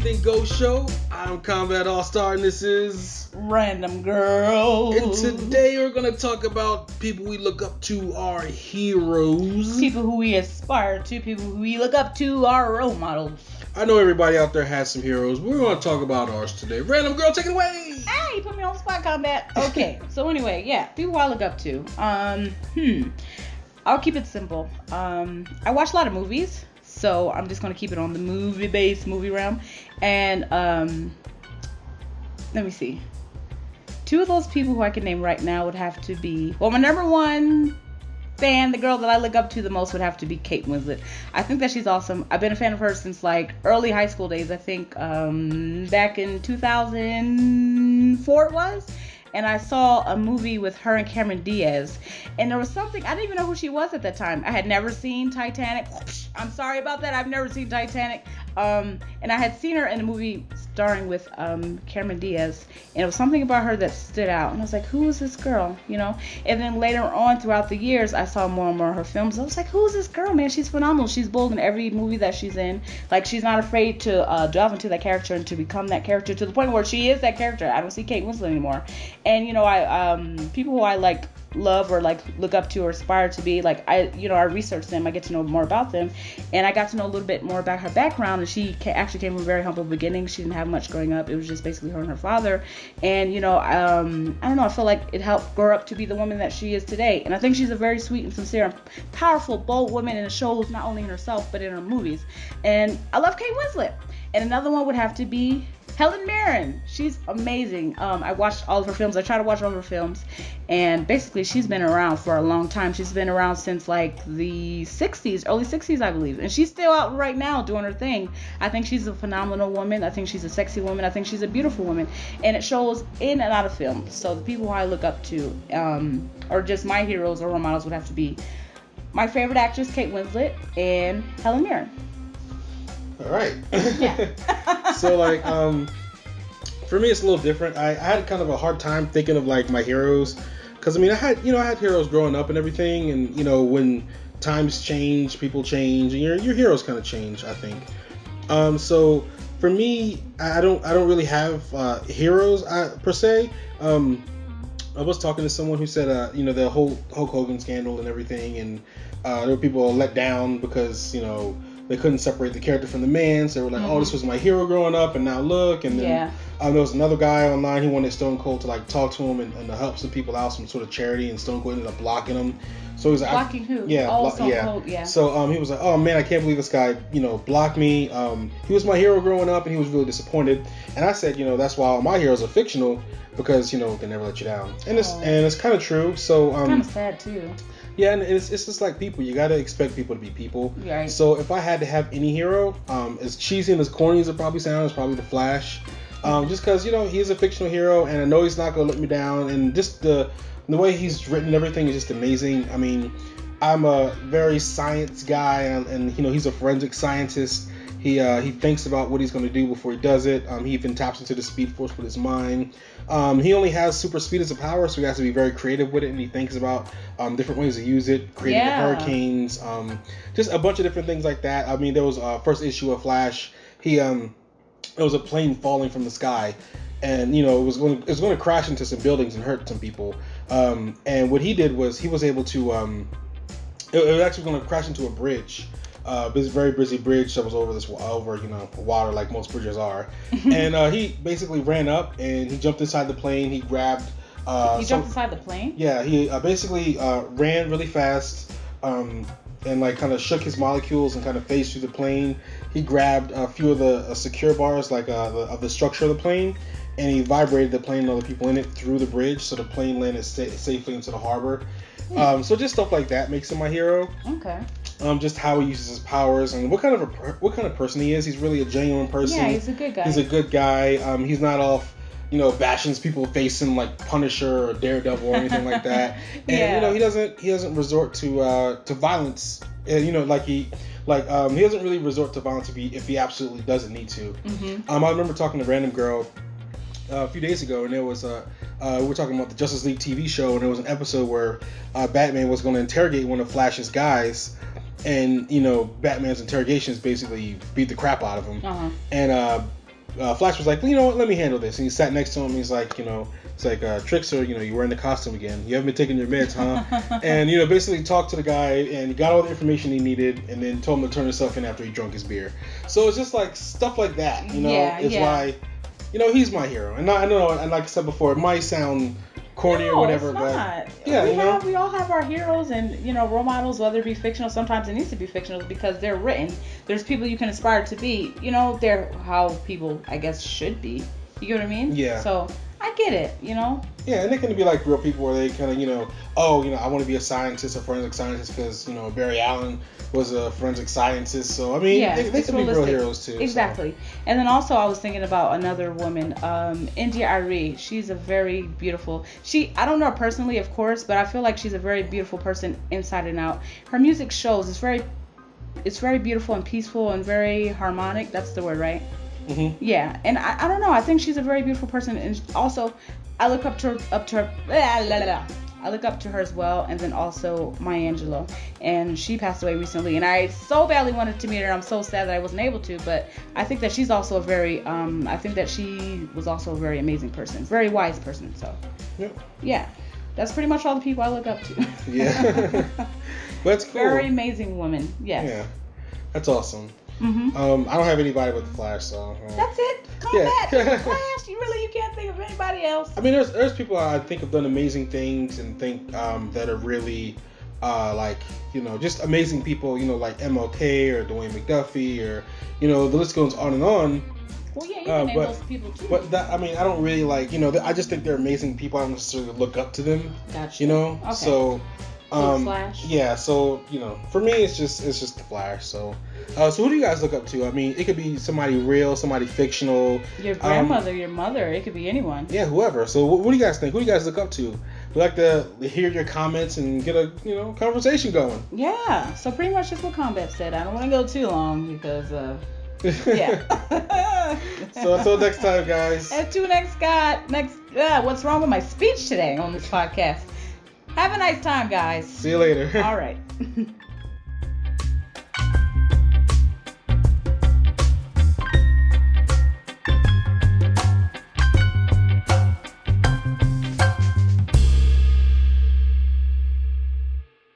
Anything Goes show. I'm Kombat AllStar and this is Random Girl. And today we're going to talk about people we look up to, our heroes. People who we aspire to, people who we look up to, our role models. I know everybody out there has some heroes, but we're going to talk about ours today. Random Girl, take it away. Hey, you put me on the spot, Kombat. Okay, so anyway, yeah, people I look up to. I'll keep it simple. I watch a lot of movies. So I'm just going to keep it on the movie realm. And let me see. Two of those people who I can name right now would have to be, well, my number one fan, the girl that I look up to the most would have to be Kate Winslet. I think that she's awesome. I've been a fan of her since like early high school days. I think back in 2004 it was. And I saw a movie with her and Cameron Diaz. And there was something, I didn't even know who she was at that time. I had never seen Titanic. I'm sorry about that. I've never seen Titanic. And I had seen her in a movie starring with Cameron Diaz. And it was something about her that stood out. And I was like, who is this girl? You know? And then later on throughout the years, I saw more and more of her films. I was like, who is this girl, man? She's phenomenal. She's bold in every movie that she's in. Like, she's not afraid to delve into that character and to become that character to the point where she is that character. I don't see Kate Winslet anymore. And, you know, people who I like love or like look up to or aspire to be, like, I research them, I get to know more about them, and I got to know a little bit more about her background. And she actually came from a very humble beginning. She didn't have much growing up. It was just basically her and her father. And, you know, I don't know, I feel like it helped grow up to be the woman that she is today. And I think she's a very sweet and sincere and powerful, bold woman, and it shows not only in herself but in her movies. And I love Kate Winslet. And another one would have to be Helen Mirren. She's amazing. I watched all of her films. I try to watch all of her films. And basically, she's been around for a long time. She's been around since like the 60s, early 60s, I believe. And she's still out right now doing her thing. I think she's a phenomenal woman. I think she's a sexy woman. I think she's a beautiful woman. And it shows in and out of films. So the people who I look up to, or just my heroes or role models, would have to be my favorite actress, Kate Winslet, and Helen Mirren. All right. Yeah. So, like, for me, it's a little different. I had kind of a hard time thinking of, like, my heroes. Because, I mean, I had heroes growing up and everything. And, you know, when times change, people change. And your heroes kind of change, I think. So, for me, I don't really have heroes, per se. I was talking to someone who said, you know, the whole Hulk Hogan scandal and everything. And there were people let down because, you know, they couldn't separate the character from the man, so they were like, oh, this was my hero growing up, and now look. And then there was another guy online who wanted Stone Cold to like talk to him and to help some people out, some sort of charity, and Stone Cold ended up blocking him. So he was like, blocking who? Yeah, Stone Cold, yeah. So he was like, oh man, I can't believe this guy, you know, blocked me. He was my hero growing up, and he was really disappointed. And I said, you know, that's why all my heroes are fictional, because, you know, they never let you down. And it's kind of true. So kind of sad too. Yeah, and it's just like people. You gotta expect people to be people. Right. So if I had to have any hero, as cheesy and as corny as it probably sounds, probably the Flash. Just because, you know, he's a fictional hero, and I know he's not gonna let me down. And just the way he's written and everything is just amazing. I mean, I'm a very science guy, and you know, he's a forensic scientist. He thinks about what he's going to do before he does it. He even taps into the Speed Force with his mind. He only has super speed as a power, so he has to be very creative with it, and he thinks about different ways to use it, creating the hurricanes, just a bunch of different things like that. I mean, there was first issue of Flash. There was a plane falling from the sky, and you know it was going to crash into some buildings and hurt some people. And what he did was he was able to it was actually going to crash into a bridge. Very busy bridge that was over you know, water like most bridges are. And he basically ran up and he jumped inside the plane. He grabbed. He jumped inside the plane? Yeah, he basically ran really fast and like kind of shook his molecules and kind of phased through the plane. He grabbed a few of the secure bars like of the structure of the plane, and he vibrated the plane and other people in it through the bridge, so the plane landed safely into the harbor. So just stuff like that makes him my hero. Okay. Just how he uses his powers and what kind of person he is. He's really a genuine person. Yeah, he's a good guy. He's a good guy. He's not off, you know, bashing people facing like Punisher or Daredevil or anything like that. And you know, he doesn't resort to violence. You know, he doesn't really resort to violence if he absolutely doesn't need to. Mm-hmm. I remember talking to Random Girl a few days ago, and there was we were talking about the Justice League TV show, and there was an episode where Batman was going to interrogate one of Flash's guys, and you know, Batman's interrogations basically beat the crap out of him. Uh-huh. And Flash was like, well, you know what, let me handle this. And he sat next to him. He's like, it's like, Trickster, you're wearing the costume again. You haven't been taking your meds, huh? And, basically talked to the guy and got all the information he needed and then told him to turn himself in after he drunk his beer. So it's just like stuff like that, why, he's my hero. And I don't know, and like I said before, it might sound corny or whatever, it's not. But yeah, we all have our heroes and role models, whether it be fictional. Sometimes it needs to be fictional because they're written. There's people you can aspire to be. They're how people, I guess, should be. You get what I mean? Yeah. So I get it. Yeah, and they can be like real people where they kind of, I want to be a scientist, a forensic scientist, because Barry Allen was a forensic scientist. So I mean, they can be real heroes too. Exactly. So. And then also I was thinking about another woman, India Arie. She's a very beautiful. I don't know her personally, of course, but I feel like she's a very beautiful person inside and out. Her music shows. It's very beautiful and peaceful and very harmonic. That's the word, right? Mm-hmm. Yeah, and I don't know. I think she's a very beautiful person, and also I look up to her. I look up to her as well, and then also Maya Angelou, and she passed away recently, and I so badly wanted to meet her. I'm so sad that I wasn't able to, but I think that she's also a very I think that she was also a very amazing person, very wise person. So yeah, that's pretty much all the people I look up to. Yeah, that's cool. Very amazing woman. Yes. Yeah, that's awesome. Mm-hmm. I don't have anybody but the Flash, so that's it. Kombat, Flash. You can't think of anybody else. I mean, there's people I think have done amazing things and think that are really just amazing people. Like MLK or Dwayne McDuffie or the list goes on and on. Well, yeah, you can name those people too. But I don't really I just think they're amazing people. I don't necessarily look up to them. Gotcha. Okay. So. Flash. Yeah, so for me it's just the Flash. So who do you guys look up to? I mean, it could be somebody real, somebody fictional. Your grandmother, your mother. It could be anyone. Yeah, whoever. So what do you guys think? Who do you guys look up to? We like to hear your comments and get a conversation going. Yeah. So pretty much just what Kombat said. I don't want to go too long because yeah. So until next time, guys. And to next. What's wrong with my speech today on this podcast? Have a nice time, guys. See you later. All right.